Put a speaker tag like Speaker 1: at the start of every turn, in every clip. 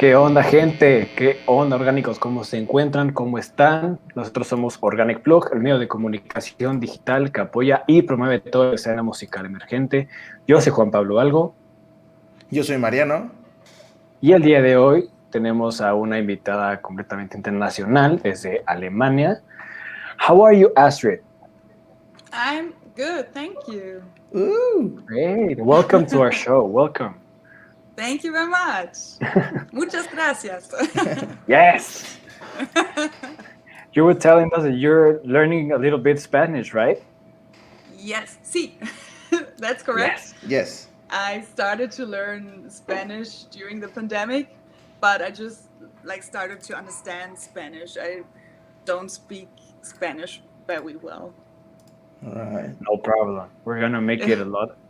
Speaker 1: ¿Qué onda, gente? ¿Qué onda, orgánicos? ¿Cómo se encuentran? ¿Cómo están? Nosotros somos Organic Plug, el medio de comunicación digital que apoya y promueve toda la escena musical emergente. Yo soy Juan Pablo Algo
Speaker 2: Yo soy Mariano.
Speaker 1: y el día de hoy tenemos a una invitada completamente internacional desde Alemania. How are you, Astrid?
Speaker 3: I'm good, thank you.
Speaker 1: Great. Welcome to our show. Welcome.
Speaker 3: Thank you very much. Muchas gracias.
Speaker 1: Yes. You were telling us that you're learning a little bit Spanish, right?
Speaker 3: Yes, sí. That's correct.
Speaker 2: Yes.
Speaker 3: I started to learn Spanish during the pandemic, but I just started to understand Spanish. I don't speak Spanish very well.
Speaker 2: All right.
Speaker 1: No problem. We're gonna make it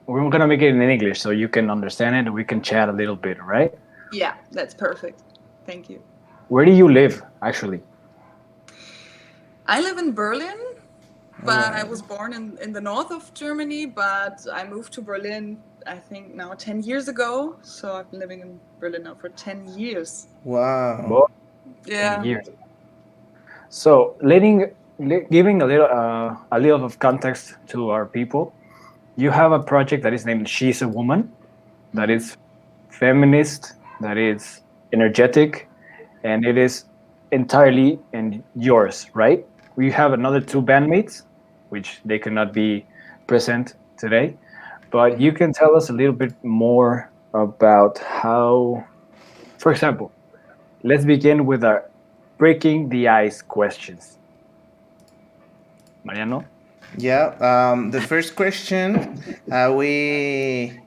Speaker 1: We're gonna make it in English so you can understand it and we can chat a little bit, right?
Speaker 3: Yeah, that's perfect. Thank you.
Speaker 1: Where do you live, actually?
Speaker 3: I live in Berlin, but I was born in the north of Germany, but I moved to Berlin, I think now 10 years ago. So I've been living in Berlin now for 10 years.
Speaker 2: Wow.
Speaker 1: Well,
Speaker 3: Yeah.
Speaker 1: 10 years. So, giving a little of context to our people, you have a project that is named She's a Woman, that is feminist, that is energetic, and it is entirely in yours, right? We have another two bandmates, which they cannot be present today, but you can tell us a little bit more about how, for example, let's begin with our breaking the ice questions. Mariano?
Speaker 2: Yeah. The first question we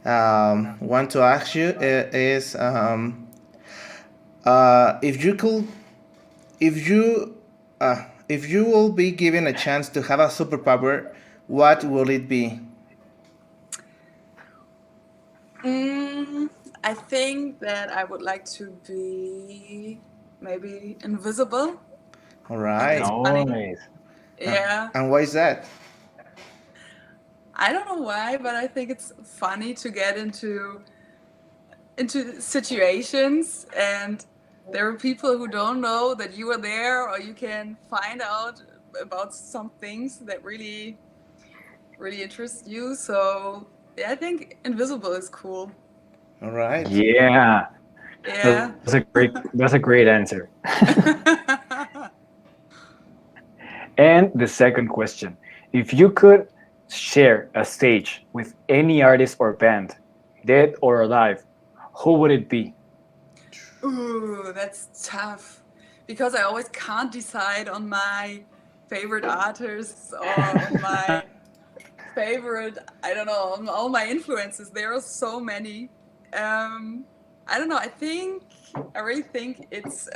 Speaker 2: want to ask you is if you will be given a chance to have a superpower, what will it be?
Speaker 3: I think that I would like to be maybe invisible.
Speaker 2: All right.
Speaker 1: Nice.
Speaker 3: Yeah.
Speaker 2: And why is that?
Speaker 3: I don't know why, but I think it's funny to get into situations and there are people who don't know that you are there, or you can find out about some things that really interest you. So yeah, I think invisible is cool.
Speaker 2: All right.
Speaker 1: Yeah.
Speaker 3: Yeah.
Speaker 1: That's a great answer. And the second question, if you could share a stage with any artist or band, dead or alive, who would it be?
Speaker 3: Ooh, that's tough because I always can't decide on my favorite artists or on my favorite, I don't know, on all my influences. There are so many. I don't know. I really think it's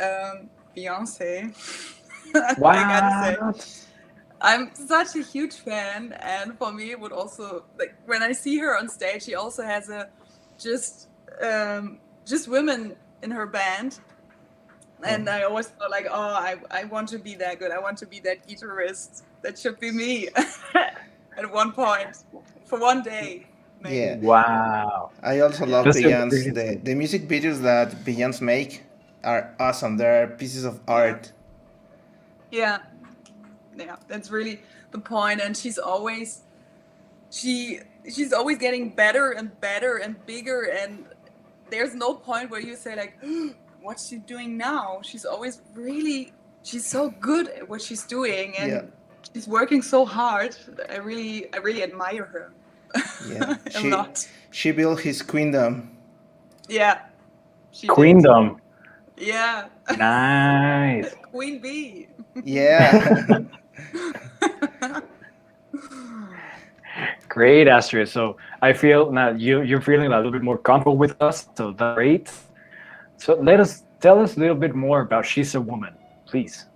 Speaker 3: Beyonce.
Speaker 1: Wow.
Speaker 3: I gotta say, I'm such a huge fan, and for me, it would also when I see her on stage, she also has just women in her band, and I always felt like, oh, I want to be that good. I want to be that guitarist. That should be me at one point for one day. Maybe.
Speaker 2: Yeah.
Speaker 1: Wow.
Speaker 2: I also love
Speaker 1: That's
Speaker 2: Beyonce. The music videos that Beyonce make are awesome. They're pieces of art.
Speaker 3: Yeah, that's really the point. And she's always getting better and better and bigger. And there's no point where you say like, what's she doing now? She's always she's so good at what she's doing, and she's working so hard. I really admire her.
Speaker 2: Yeah,
Speaker 3: a lot.
Speaker 2: She built his queendom.
Speaker 3: Yeah.
Speaker 1: Queendom.
Speaker 3: Yeah.
Speaker 1: Nice.
Speaker 3: Queen Bee.
Speaker 2: Yeah.
Speaker 1: Great, Astrid. So I feel now you're feeling a little bit more comfortable with us. So that's great. So tell us a little bit more about She's a Woman, please.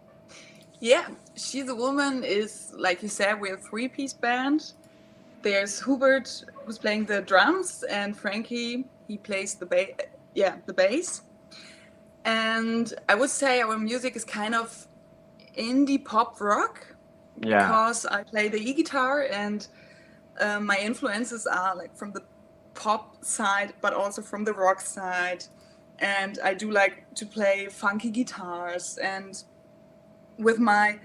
Speaker 3: Yeah, She's a Woman is, like you said, we're a 3-piece band. There's Hubert, who's playing the drums, and Frankie, he plays the bass. And I would say our music is kind of indie pop rock, because I play the e-guitar, and my influences are like from the pop side, but also from the rock side. and I do like to play funky guitars. And with my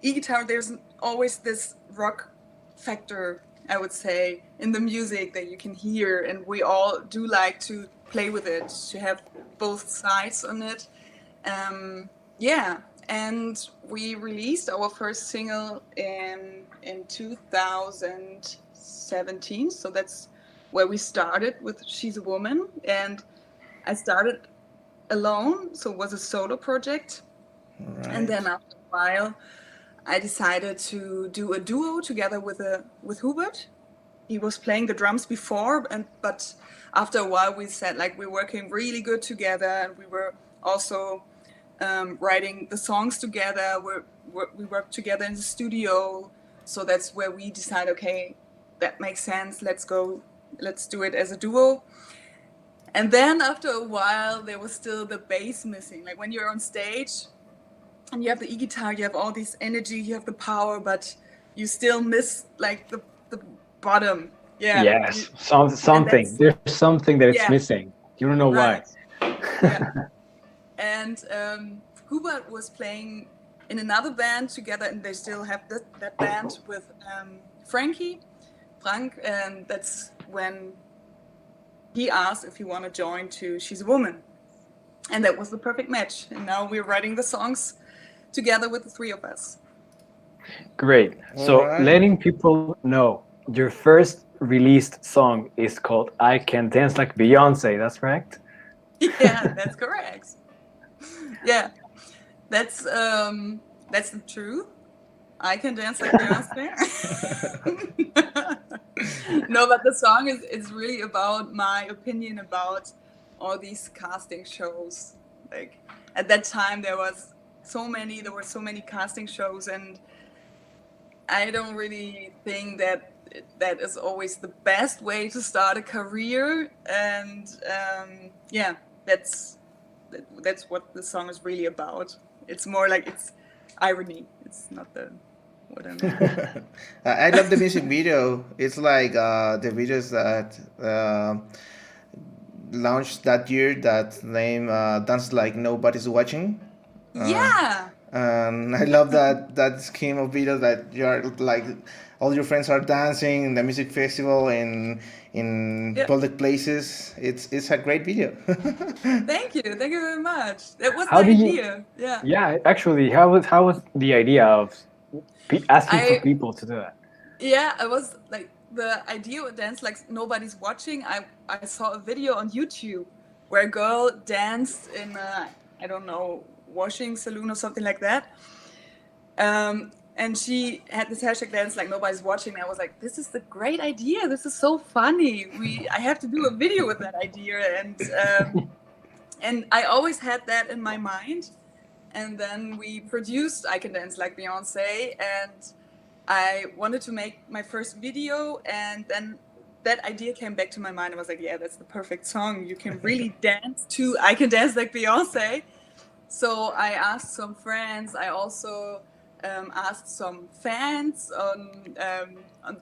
Speaker 3: e-guitar, there's always this rock factor, I would say, in the music that you can hear, and we all do like to play with it, to have both sides on it. Yeah, and we released our first single in 2017, so that's where we started with She's a Woman. And I started alone, so it was a solo project.
Speaker 2: Right.
Speaker 3: And then after a while, I decided to do a duo together with Hubert. He was playing the drums before, but after a while we said like we're working really good together, and we were also writing the songs together. We worked together in the studio, so that's where we decided, okay, that makes sense. Let's do it as a duo. And then after a while, there was still the bass missing. Like when you're on stage and you have the e-guitar, you have all this energy, you have the power, but you still miss like the bottom. Yeah.
Speaker 1: Yes, something. There's something that it's missing. You don't know why.
Speaker 3: Yeah. And Hubert was playing in another band together, and they still have that band with Frank, and that's when he asked if he want to join to She's a Woman. And that was the perfect match. And now we're writing the songs together with the three of us.
Speaker 1: Great. So
Speaker 2: Alright.
Speaker 1: letting people know, your first released song is called I Can Dance Like Beyonce, that's correct?
Speaker 3: Yeah, that's correct. Yeah, that's the truth. I can dance like Beyonce. No, but the song is really about my opinion about all these casting shows. Like at that time there were so many casting shows, and I don't really think that is always the best way to start a career. And yeah, that's what the song is really about. It's more like it's irony. It's not what I mean.
Speaker 2: I love the music video. It's like the videos that launched that year that name Dance Like Nobody's Watching.
Speaker 3: Yeah.
Speaker 2: And I love that scheme of videos that you're like all your friends are dancing in the music festival and in public places. It's a great video.
Speaker 3: Thank you very much. That was
Speaker 1: How
Speaker 3: the
Speaker 1: did you-
Speaker 3: idea. Yeah.
Speaker 1: Yeah, actually, how was the idea of asking for people to do that?
Speaker 3: Yeah, I was like, the idea of dance like nobody's watching. I saw a video on YouTube where a girl danced in a, I don't know, washing saloon or something like that. And she had this hashtag dance like nobody's watching. I was like, this is a great idea. This is so funny. I have to do a video with that idea. And I always had that in my mind. And then we produced I Can Dance Like Beyonce, and I wanted to make my first video, and then that idea came back to my mind. I was like, yeah, that's the perfect song. You can really dance to I Can Dance Like Beyonce. So I asked some friends. I also asked some fans on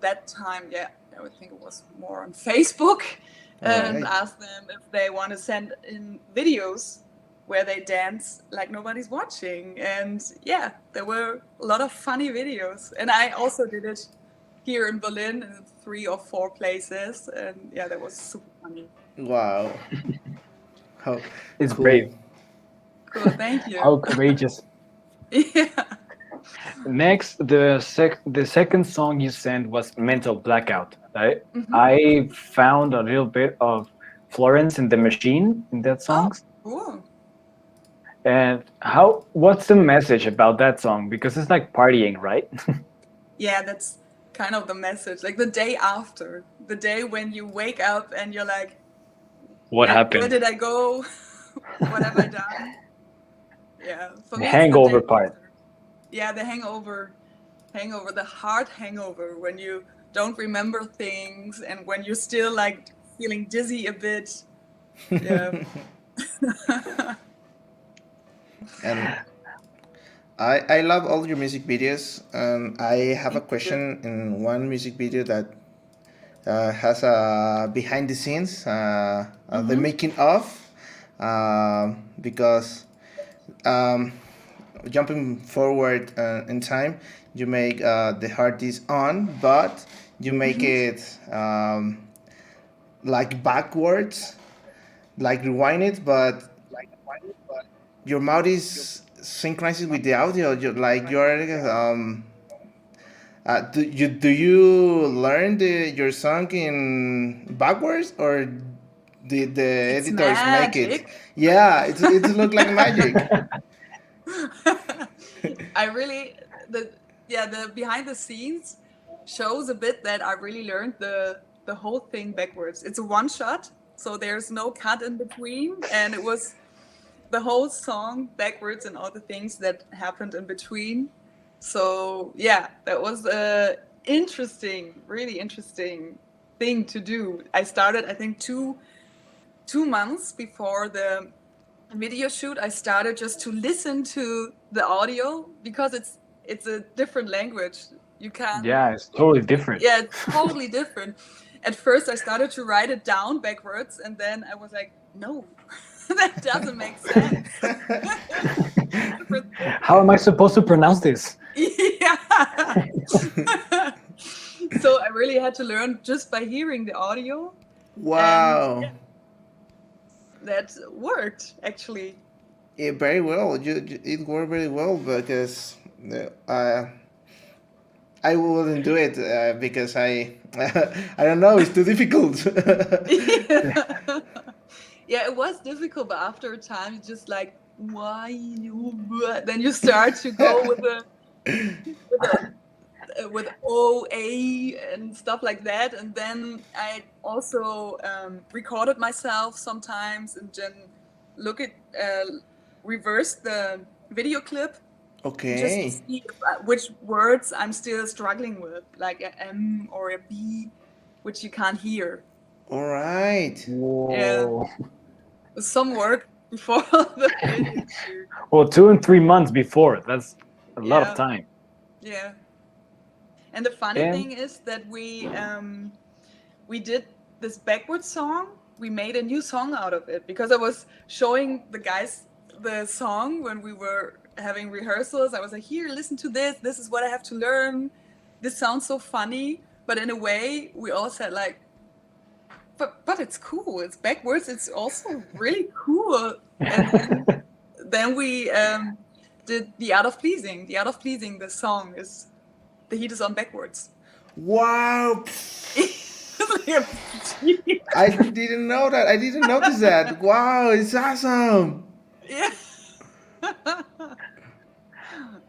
Speaker 3: that time. Yeah, I would think it was more on Facebook, and asked them if they want to send in videos where they dance like nobody's watching. And yeah, there were a lot of funny videos. And I also did it here in Berlin in 3 or 4 places. And yeah, that was super funny.
Speaker 2: Wow. How
Speaker 1: It's
Speaker 2: cool.
Speaker 1: brave.
Speaker 3: Cool, thank you.
Speaker 1: How courageous.
Speaker 3: Yeah.
Speaker 1: Next, the second song you sent was Mental Blackout.
Speaker 3: Mm-hmm.
Speaker 1: I found a little bit of Florence and the Machine in that song.
Speaker 3: Cool.
Speaker 1: And what's the message about that song? Because it's like partying, right?
Speaker 3: Yeah, that's kind of the message. Like the day after, the day when you wake up and you're like,
Speaker 1: What happened?
Speaker 3: Where did I go? What have I done? Yeah. For
Speaker 1: The
Speaker 3: me, it's
Speaker 1: hangover
Speaker 3: day
Speaker 1: part.
Speaker 3: after. Yeah, the hangover, the hard hangover, when you don't remember things and when you're still like feeling dizzy a bit. Yeah.
Speaker 2: And I love all your music videos. I have a question in one music video that has a behind the scenes, the making of. because jumping forward in time, you make the hard disk on, but you make it like backwards, like rewind it, but your mouth is synchronized with the audio. You're do you learn your song in backwards, or did the
Speaker 3: It's
Speaker 2: editors make it?
Speaker 3: magic.
Speaker 2: Yeah, it look like magic.
Speaker 3: I really the behind the scenes shows a bit that I really learned the whole thing backwards. It's a one shot, so there's no cut in between, and it was the whole song backwards and all the things that happened in between. So yeah, that was a really interesting thing to do. I started, I think, two months before the video shoot. I started just to listen to the audio, because it's a different language. You can't.
Speaker 1: Yeah, it's totally different.
Speaker 3: Yeah, it's totally different. At first, I started to write it down backwards, and then I was like, no, that doesn't make sense.
Speaker 1: How am I supposed to pronounce this?
Speaker 3: Yeah. So I really had to learn just by hearing the audio.
Speaker 2: Wow.
Speaker 3: And, that worked, actually.
Speaker 2: Yeah, very well. It worked very well, because I wouldn't do it because I I don't know, it's too difficult.
Speaker 3: Yeah, it was difficult, but after a time, you just like, why you? Then you start to go with OA and stuff like that, and then I also recorded myself sometimes, and then reverse the video clip, just
Speaker 2: Okay.
Speaker 3: to see which words I'm still struggling with, like a M or a B, which you can't hear.
Speaker 2: All right.
Speaker 1: Whoa.
Speaker 3: Some work before the video shoot.
Speaker 1: Well, 2 and 3 months before. That's a lot
Speaker 3: Yeah.
Speaker 1: of time.
Speaker 3: Yeah. And the funny
Speaker 1: And-
Speaker 3: thing is that we did this backwards song. We made a new song out of it, because I was showing the guys the song when we were having rehearsals. I was like, here, listen to this. This is what I have to learn. This sounds so funny. But in a way, we all said like, but it's cool. It's backwards. It's also really cool. And then we did The Art of Pleasing. The Art of Pleasing, the song is, the heat is on backwards.
Speaker 2: Wow. I didn't know that. I didn't notice that. Wow, it's awesome.
Speaker 3: Yeah.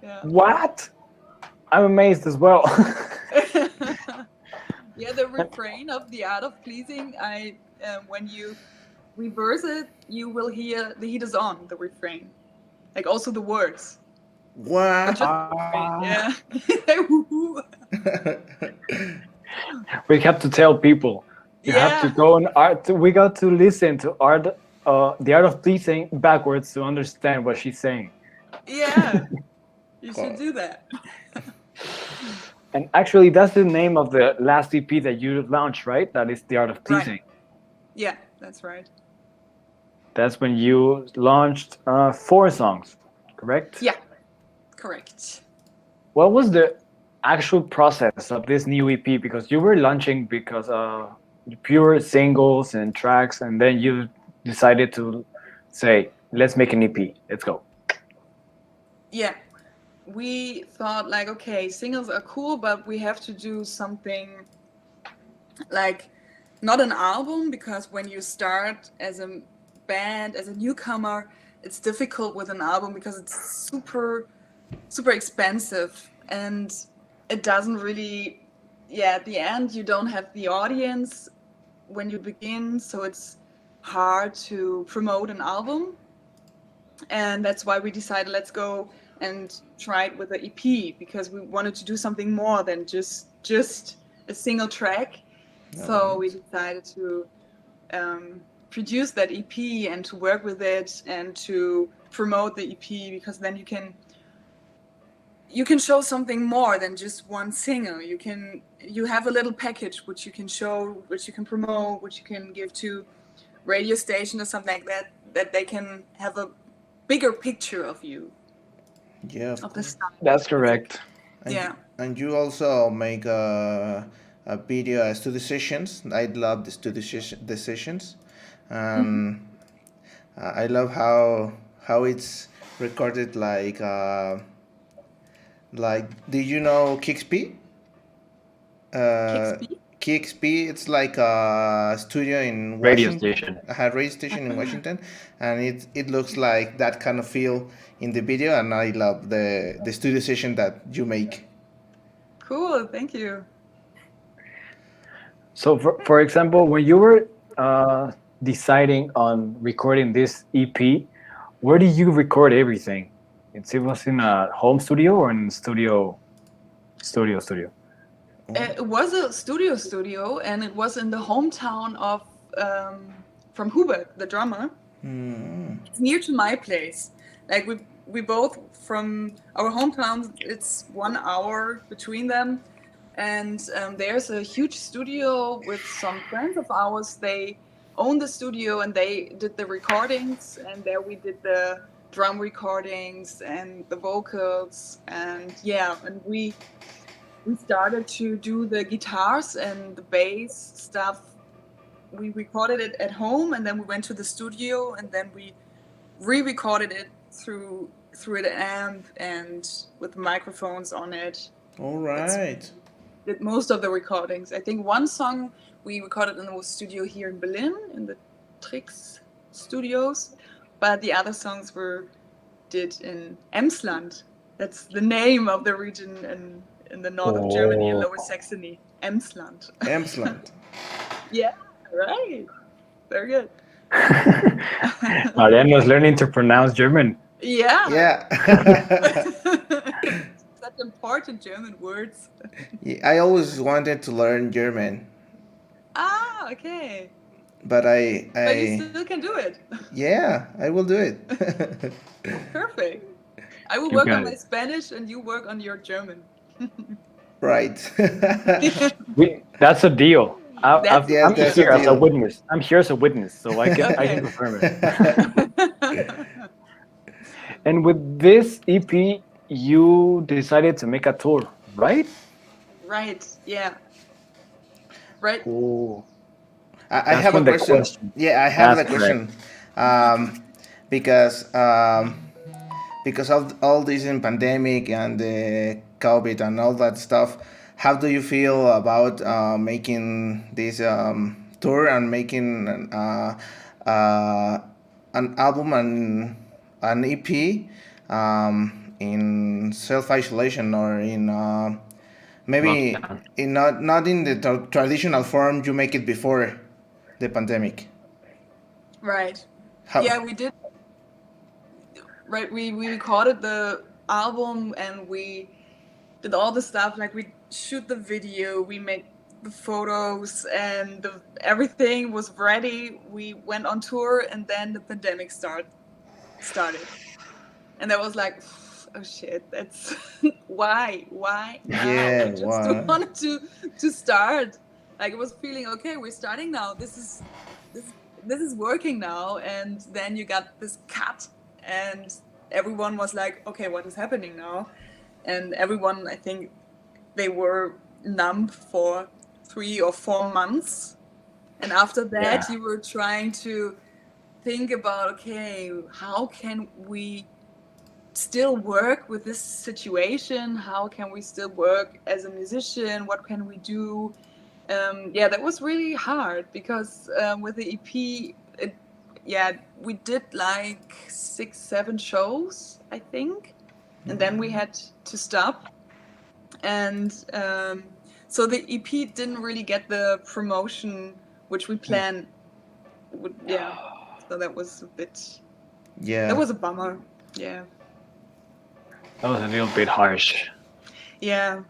Speaker 3: Yeah.
Speaker 1: What? I'm amazed as well.
Speaker 3: Yeah, the refrain of The Art of Pleasing, when you reverse it, you will hear the heat is on, the refrain. Like also the words.
Speaker 2: Wow.
Speaker 3: Just the refrain, yeah. Woohoo.
Speaker 1: We have to tell people. You have to
Speaker 3: Yeah.
Speaker 1: go on art. We got to listen to The Art of Pleasing backwards to understand what she's saying.
Speaker 3: Yeah. You should do that.
Speaker 1: And actually, that's the name of the last EP that you launched, right? That is The Art of Pleasing.
Speaker 3: Yeah, that's right.
Speaker 1: That's when you launched 4 songs, correct?
Speaker 3: Yeah, correct.
Speaker 1: What was the actual process of this new EP? Because you were launching because pure singles and tracks, and then you decided to say, let's make an EP. Let's go.
Speaker 3: Yeah, we thought like, okay, singles are cool, but we have to do something like not an album, because when you start as a band, as a newcomer, it's difficult with an album because it's super expensive, and it doesn't really, at the end you don't have the audience when you begin, so it's hard to promote an album. And that's why we decided, let's go and try it with the EP, because we wanted to do something more than just a single track. So we decided to produce that EP and to work with it and to promote the EP, because then you can show something more than just one single. You have a little package which you can show, which you can promote, which you can give to radio station or something like that. that they can have a bigger picture of you,
Speaker 2: Yeah,
Speaker 3: of the style.
Speaker 1: That's correct.
Speaker 2: And
Speaker 3: Yeah.
Speaker 2: and you also make a video studio sessions. I love the the sessions, and I love how it's recorded like do you know KXP?
Speaker 3: KXP?
Speaker 2: KXP, it's like a studio in
Speaker 1: Radio
Speaker 2: Washington,
Speaker 1: station.
Speaker 2: a radio station in Washington, and it looks like that kind of feel in the video, and I love the studio session that you make.
Speaker 3: Cool, thank you.
Speaker 1: So, for example, when you were deciding on recording this EP, where did you record everything? It was in a home studio or in studio?
Speaker 3: It was a studio, and it was in the hometown of from Hubert, the drummer. It's near to my place. Like we both from our hometowns. It's 1 hour between them, and there's a huge studio with some friends of ours. They own the studio, and they did the recordings, and there we did the drum recordings and the vocals, and we started to do the guitars and the bass stuff. We recorded it at home, and then we went to the studio, and then we re-recorded it through an amp and with microphones on it.
Speaker 2: All right.
Speaker 3: Did most of the recordings. I think one song we recorded in the studio here in Berlin, in the Trix studios, but the other songs were did in Emsland. That's the name of the region in the north of Germany, in Lower Saxony. Emsland.
Speaker 2: Emsland.
Speaker 3: Yeah, right. Very good.
Speaker 1: Mariano's learning to pronounce German.
Speaker 3: Yeah.
Speaker 2: Yeah.
Speaker 3: Such important German words.
Speaker 2: Yeah, I always wanted to learn German,
Speaker 3: Ah, okay.
Speaker 2: but
Speaker 3: But you still can do it.
Speaker 2: yeah, I will do it.
Speaker 3: Perfect. I will
Speaker 1: You
Speaker 3: work
Speaker 1: got
Speaker 3: on my
Speaker 1: it.
Speaker 3: Spanish, and you work on your German.
Speaker 2: Right.
Speaker 1: That's a deal.
Speaker 3: That's-
Speaker 2: Yeah,
Speaker 1: I'm
Speaker 2: that's
Speaker 1: here
Speaker 2: a
Speaker 1: as a
Speaker 2: deal.
Speaker 1: witness. I'm here as a witness, so I can
Speaker 3: Okay.
Speaker 1: confirm it. And with this EP, you decided to make a tour, right?
Speaker 3: Right. Yeah. Right.
Speaker 1: Oh,
Speaker 2: I
Speaker 1: That's
Speaker 2: have a
Speaker 1: when the
Speaker 2: question.
Speaker 1: question-
Speaker 2: Yeah, I have
Speaker 1: That's
Speaker 2: a question. Because of all this in pandemic and the COVID and all that stuff, how do you feel about making this tour and making an album and an EP in self isolation or in maybe
Speaker 1: Lockdown.
Speaker 2: in not in the traditional form you make it before the pandemic?
Speaker 3: Right.
Speaker 2: How,
Speaker 3: Yeah, we did. Right. We recorded the album, and we did all the stuff. Like we shoot the video, we made the photos, and everything was ready. We went on tour, and then the pandemic started, and that was like, oh shit, that's why now?
Speaker 2: Yeah,
Speaker 3: I just
Speaker 2: why?
Speaker 3: wanted to start. Like, I was feeling, okay, we're starting now. This is working now. And then you got this cut, and everyone was like, okay, what is happening now? And everyone, I think, they were numb for 3 or 4 months. And after that,
Speaker 1: Yeah.
Speaker 3: you were trying to think about, okay, how can we still work with this situation? How can we still work as a musician? What can we do? That was really hard, because with the EP, we did like 6-7 shows, I think, and then we had to stop. And so the EP didn't really get the promotion which we planned. So that was a bit.
Speaker 2: yeah.
Speaker 3: That was a bummer. Yeah.
Speaker 1: That was a little bit harsh.
Speaker 3: Yeah,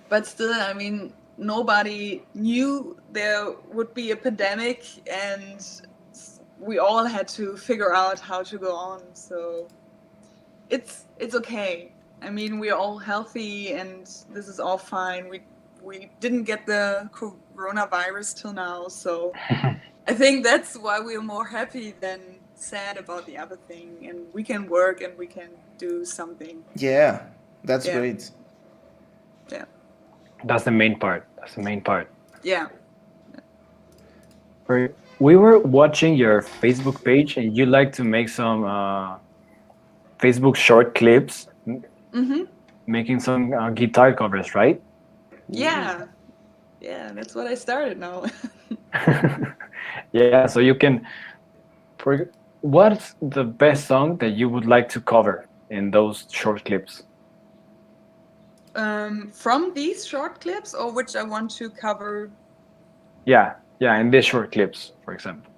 Speaker 3: but still, I mean, nobody knew there would be a pandemic, and we all had to figure out how to go on. So it's okay. I mean, we're all healthy, and this is all fine. We didn't get the coronavirus till now, so I think that's why we're more happy than sad about the other thing, and we can work and we can do something.
Speaker 2: Yeah, that's
Speaker 3: Yeah.
Speaker 2: great.
Speaker 3: Yeah.
Speaker 1: That's the main part. That's the main part.
Speaker 3: Yeah.
Speaker 1: We were watching your Facebook page, and you like to make some Facebook short clips,
Speaker 3: Mm-hmm.
Speaker 1: making some guitar covers, right?
Speaker 3: Yeah. Yeah, that's what I started now.
Speaker 1: Yeah, so you can. What's the best song that you would like to cover in those short clips?
Speaker 3: From these short clips, or which I want to cover.
Speaker 1: Yeah, in these short clips, for example.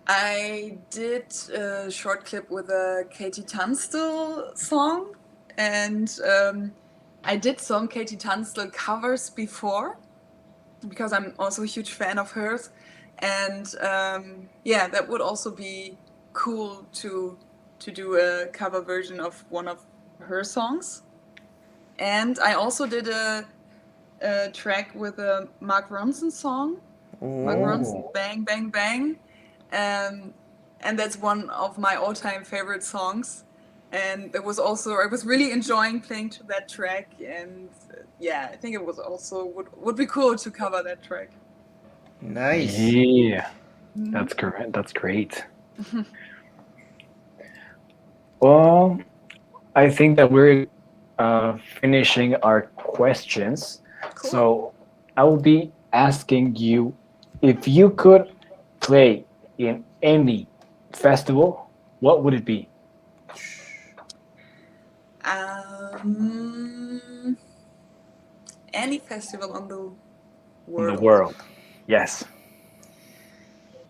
Speaker 3: I did a short clip with a Katie Tunstall song, and I did some Katie Tunstall covers before, because I'm also a huge fan of hers, and yeah, that would also be cool to do a cover version of one of her songs. And I also did a track with a Mark Ronson song. Mark Ronson, Bang Bang Bang, and that's one of my all-time favorite songs. And it was also, I was really enjoying playing to that track, and yeah, I think it was also would be cool to cover that track.
Speaker 2: Nice.
Speaker 1: Yeah, that's correct. That's great. Well, I think that we're finishing our questions.
Speaker 3: Cool.
Speaker 1: So I will be asking you if you could play in any festival, what would it be?
Speaker 3: Any festival on the
Speaker 1: In
Speaker 3: world.
Speaker 1: the world. Yes.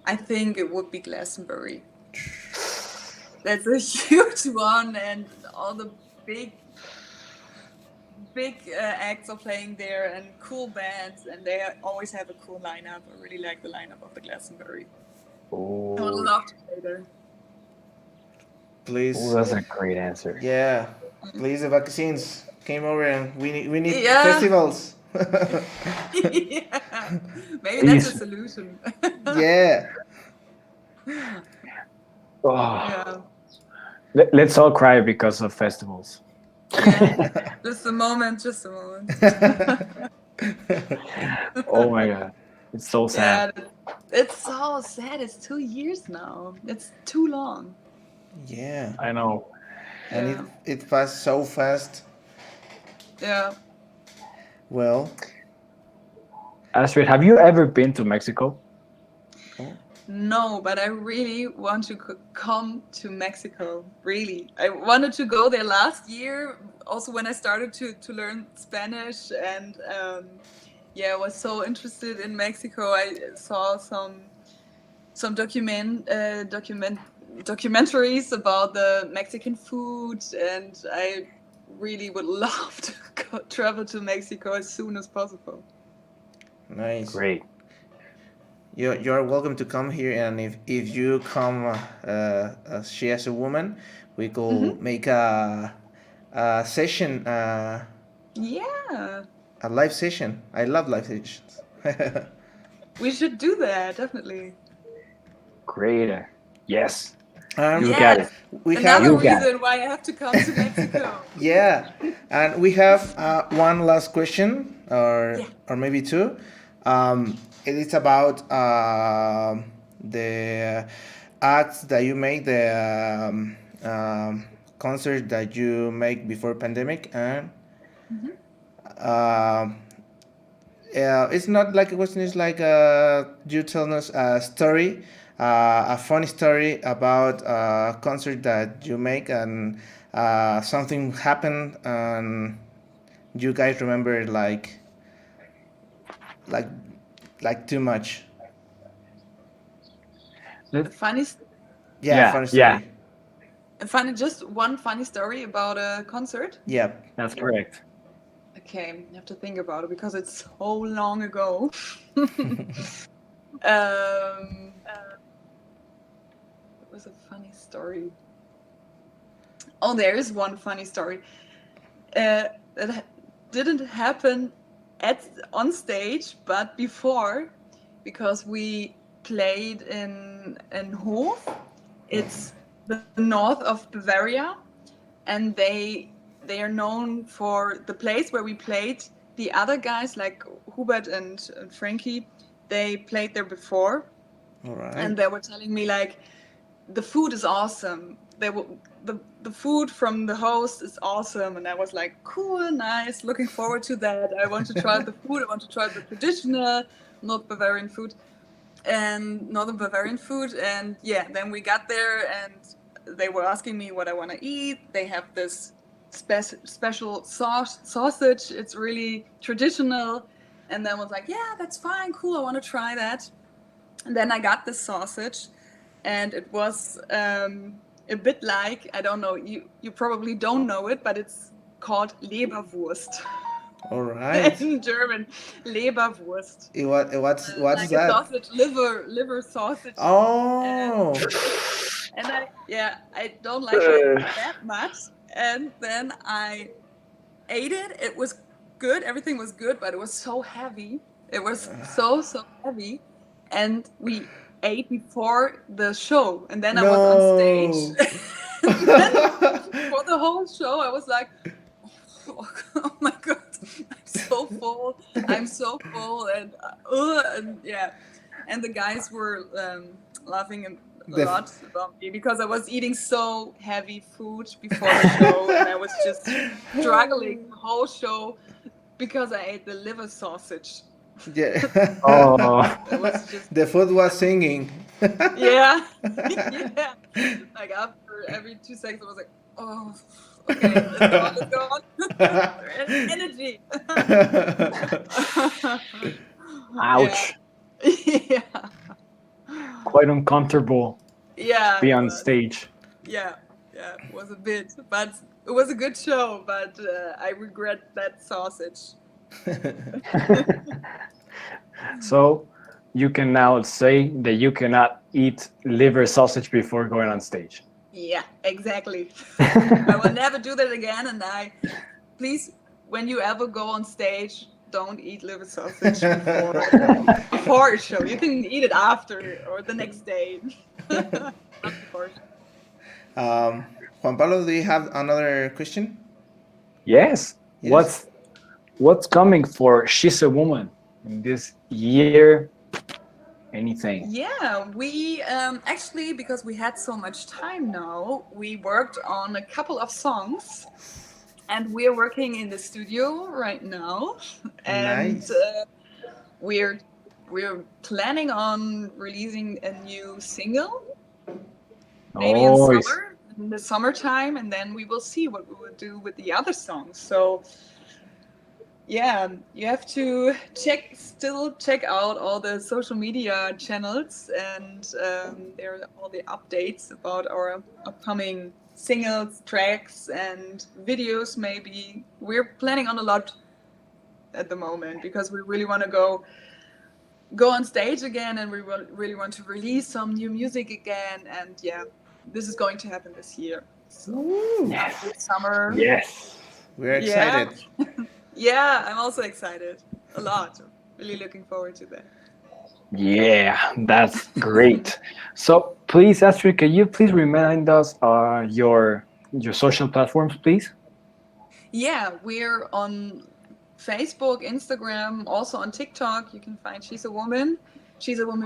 Speaker 3: I think it would be Glastonbury. That's a huge one, and all the big acts are playing there, and cool bands, and they always have a cool lineup. I really like the lineup of the Glastonbury.
Speaker 1: Oh,
Speaker 3: I would love to play there.
Speaker 2: Please.
Speaker 1: that's a great answer.
Speaker 2: Yeah. Please, the vaccines came over, and we need
Speaker 3: Yeah.
Speaker 2: festivals.
Speaker 3: Yeah. Maybe
Speaker 1: Please.
Speaker 3: that's a solution.
Speaker 2: Yeah.
Speaker 1: Oh,
Speaker 3: Yeah.
Speaker 1: let's all cry because of festivals.
Speaker 3: Yeah. Just a moment.
Speaker 1: Oh my God. It's so sad.
Speaker 3: Yeah, it's so sad. It's 2 years now. It's too long.
Speaker 2: Yeah.
Speaker 1: I know.
Speaker 2: And
Speaker 3: Yeah.
Speaker 2: it passed so fast.
Speaker 3: Yeah.
Speaker 2: Well,
Speaker 1: Astrid, have you ever been to Mexico?
Speaker 3: No, but I really want to come to Mexico. Really. I wanted to go there last year, also when I started to learn Spanish, and yeah, I was so interested in Mexico. I saw some documentaries about the Mexican food, and I really would love to travel to Mexico as soon as possible.
Speaker 2: nice.
Speaker 1: Great.
Speaker 2: You're welcome to come here, and if you come as she as a woman, we could make a session,
Speaker 3: Yeah,
Speaker 2: a live session. I love live sessions.
Speaker 3: we should do that, definitely.
Speaker 1: Great. Yes.
Speaker 2: And
Speaker 1: You got it.
Speaker 2: we
Speaker 3: Another
Speaker 2: have
Speaker 1: You got
Speaker 3: reason why I have to come to Mexico.
Speaker 2: yeah, and we have one last question, or maybe two. It is about the acts that you make, the concert that you make before pandemic, and it's not like a question. It's like you tell us a story, a funny story about a concert that you make, and something happened, and you guys remember like too much.
Speaker 3: Funny,
Speaker 1: Yeah,
Speaker 2: Funny story.
Speaker 1: yeah.
Speaker 3: just one funny story about a concert.
Speaker 2: Yeah.
Speaker 1: That's correct.
Speaker 3: Okay, I have to think about it because it's so long ago. It was a funny story. Oh, there is one funny story. It didn't happen on stage, but before, because we played in Hof. It's the north of Bavaria, and they are known for the place where we played. The other guys like Hubert and Frankie, they played there before.
Speaker 2: All right.
Speaker 3: And they were telling me like the food is awesome. The food from the host is awesome, and I was like, cool, nice, looking forward to that. I want to try the food. I want to try the traditional North Bavarian food and Northern Bavarian food. And yeah, then we got there and they were asking me what I want to eat. They have this special sausage. It's really traditional. And then I was like, yeah, that's fine, cool, I want to try that. And then I got this sausage, and it was a bit like, I don't know, you probably don't know it, but it's called Leberwurst.
Speaker 2: All right.
Speaker 3: In German, Leberwurst.
Speaker 2: What's
Speaker 3: like
Speaker 2: that?
Speaker 3: A sausage, liver sausage.
Speaker 2: Oh.
Speaker 3: And I don't like it that much. And then I ate it. It was good. Everything was good, but it was so heavy. It was so heavy. And we ate before the show. And then I was on stage. And then for the whole show, I was like, oh my God, I'm so full. And yeah. And the guys were laughing a lot about me because I was eating so heavy food before the show, and I was just struggling the whole show because I ate the liver sausage.
Speaker 2: Yeah.
Speaker 1: Oh.
Speaker 3: It was just,
Speaker 2: The food was singing.
Speaker 3: yeah. Yeah. Like after every 2 seconds, I was like, oh, okay, let's go on. Energy.
Speaker 1: Ouch.
Speaker 3: Yeah.
Speaker 1: Quite uncomfortable.
Speaker 3: Yeah.
Speaker 1: Be on stage.
Speaker 3: Yeah, it was a bit, but it was a good show, but I regret that sausage.
Speaker 1: So you can now say that you cannot eat liver sausage before going on stage.
Speaker 3: Yeah, exactly. I will never do that again, and please, when you ever go on stage, don't eat liver sausage before a show. You can eat it after or the next day. Not before.
Speaker 2: Juan Pablo, do you have another question?
Speaker 1: Yes. What's coming for She's a Woman in this year? Anything?
Speaker 3: Yeah, we actually, because we had so much time now, we worked on a couple of songs, and we're working in the studio right now, and
Speaker 2: Nice.
Speaker 3: we're planning on releasing a new single, maybe in the summertime, and then we will see what we will do with the other songs. So yeah, you have to check out all the social media channels, and there are all the updates about our upcoming singles, tracks, and videos. Maybe we're planning on a lot at the moment because we really want to go on stage again, and we really want to release some new music again. And yeah, this is going to happen this year. So
Speaker 1: Yes.
Speaker 3: this summer.
Speaker 1: Yes.
Speaker 2: We're excited.
Speaker 3: Yeah, I'm also excited a lot. Really looking forward to that.
Speaker 1: Yeah, that's great. So please, Astrid, can you please remind us your social platforms, please?
Speaker 3: Yeah, we're on Facebook, Instagram, also on TikTok. You can find She's a Woman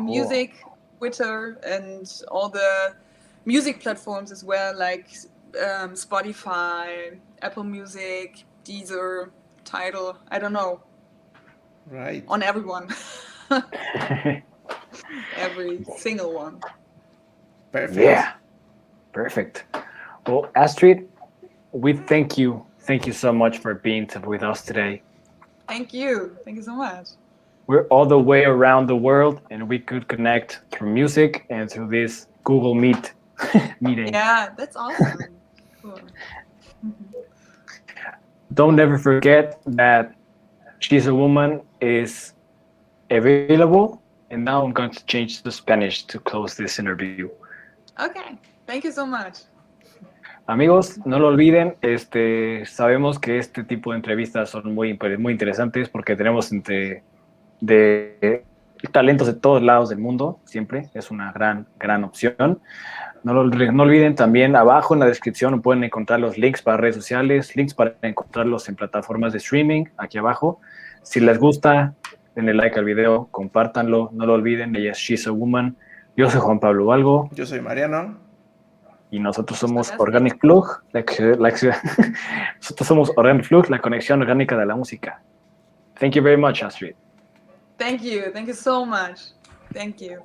Speaker 3: Music, Twitter, and all the music platforms as well, like Spotify, Apple Music, Deezer, Tidal. I don't know.
Speaker 2: Right.
Speaker 3: On everyone. Every single one.
Speaker 2: Perfect.
Speaker 1: Yeah, perfect. Well, Astrid, we thank you. Thank you so much for being with us today.
Speaker 3: Thank you. Thank you so much.
Speaker 1: We're all the way around the world, and we could connect through music and through this Google Meet meeting.
Speaker 3: Yeah, that's awesome. Cool.
Speaker 1: Don't ever forget that She's a Woman is available. And now I'm going to change to Spanish to close this interview.
Speaker 3: Okay. Thank you so much.
Speaker 1: Amigos, no lo olviden, sabemos que este tipo de entrevistas son muy interesantes porque tenemos de talentos de todos lados del mundo, siempre es una gran opción. No olviden también, abajo en la descripción pueden encontrar los links para redes sociales, links para encontrarlos en plataformas de streaming, aquí abajo. Si les gusta, denle like al video, compártanlo, no lo olviden, ella es She's a Woman. Yo soy Juan Pablo Valgo.
Speaker 2: Yo soy Mariano.
Speaker 1: Y nosotros somos Organic Plug, nosotros somos Organic Plug, la conexión orgánica de la música. Thank you very much, Astrid.
Speaker 3: Thank you so much. Thank you.